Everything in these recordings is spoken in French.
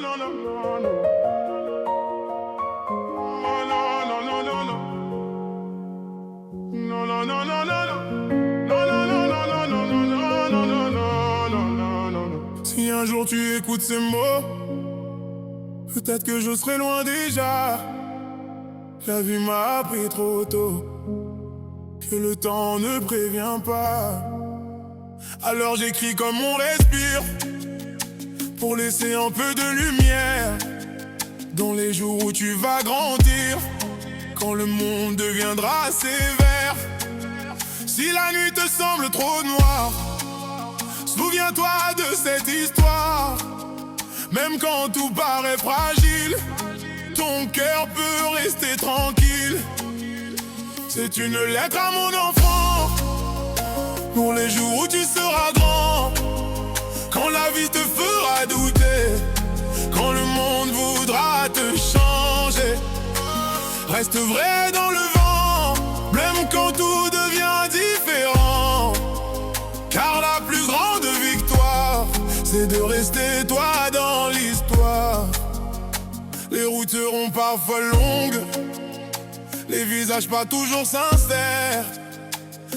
no, no, no, no. Oh, no, no, no, no, no. No, no, no, no, no, no. No, no, no, no, no, no, no, no, no, no, no, no, no, no. Si un jour tu écoutes ces mots, peut-être que je serai loin déjà. La vie m'a appris trop tôt que le temps ne prévient pas. Alors j'écris comme on respire, pour laisser un peu de lumière dans les jours où tu vas grandir, quand le monde deviendra sévère. Si la nuit te semble trop noire, souviens-toi de cette histoire. Même quand tout paraît fragile, ton cœur peut rester tranquille. C'est une lettre à mon enfant, pour les jours où tu seras grand, quand la vie te fera douter, quand le monde voudra te changer. Reste vrai dans le vent, même quand tout devient différent, car la plus grande victoire, c'est de rester toi dans l'histoire. Les routes seront parfois longues, les visages pas toujours sincères.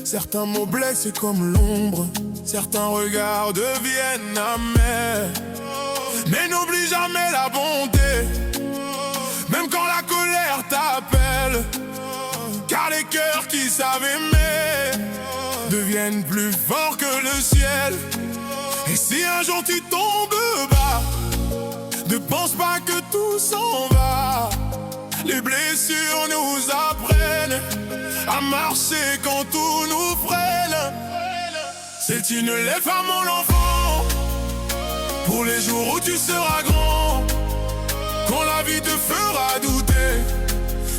Certains mots blessent comme l'ombre, certains regards deviennent amers. Mais n'oublie jamais la bonté, même quand la colère t'appelle, car les cœurs qui savent aimer deviennent plus forts que le ciel. Et si un jour tu tombes bas, ne pense pas que tout s'en va. Les blessures nous apprennent à marcher quand tout nous freine. C'est une lettre à mon enfant, pour les jours où tu seras grand, quand la vie te fera douter,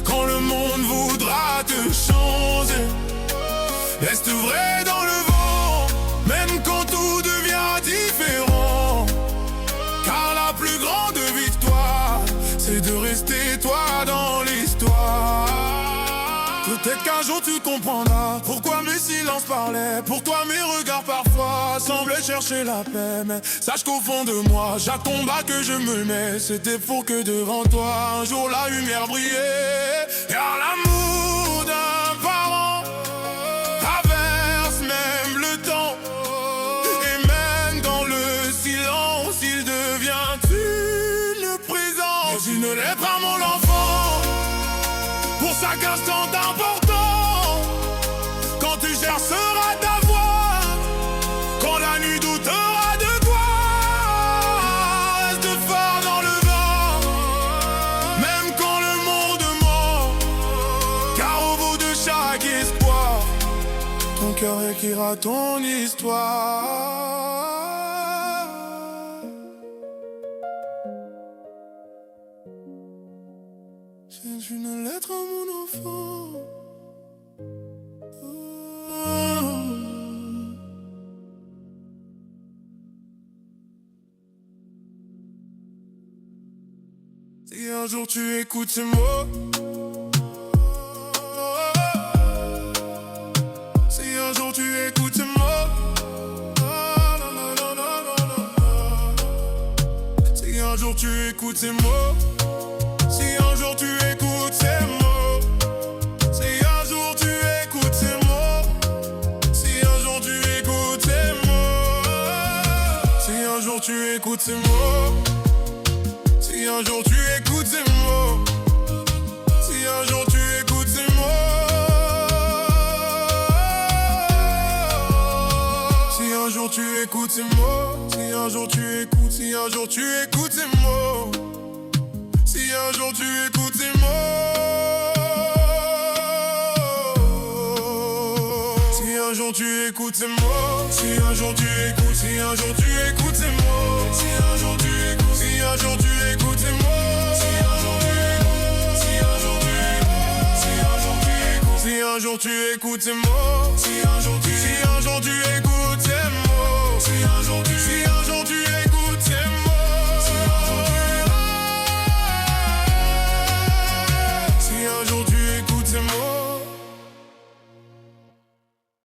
quand le monde voudra te changer. Reste vrai dans le vent, même quand tout devient différent, car la plus grande victoire, c'est de rester toi dans l'histoire. Peut-être qu'un jour tu comprendras pourquoi mes silences parlaient, pour toi mes regards parfois semblaient chercher la paix. Mais sache qu'au fond de moi, chaque combat que je me mets, c'était pour que devant toi un jour la lumière brillait. Car l'amour d'un parent traverse même le temps, et même dans le silence il devient une présence. Mais une lettre à mon enfant, pour chaque instant important, quand tu chercheras ta voix, quand la nuit doutera de toi. Reste fort dans le vent, même quand le monde ment, car au bout de chaque espoir, ton cœur écrira ton histoire. C'est une lettre à mon enfant. Oh. Si un jour tu écoutes ces mots, si un jour tu écoutes ces mots, non, non, non, non, non, non. Si un jour tu écoutes ces mots, si un jour tu écoutes ces mots, si un jour tu écoutes ces mots, si un jour tu écoutes ces mots, si un jour tu écoutes ces mots, si un jour tu écoutes ces mots, si un jour tu écoutes ces mots, si un jour tu écoutes ces mots, si un jour tu écoutes, si un jour tu écoutes ces mots, si un jour tu écoutes ces mots, si un jour tu écoutes ces mots, si un jour tu écoutes, si un jour tu écoutes ces mots, si un jour tu écoutes, si un jour tu écoutes ces mots, si un jour tu écoutes, si un jour tu écoutes, si un jour tu écoutes, si un jour tu écoutes ces mots, si un jour tu, si un jour tu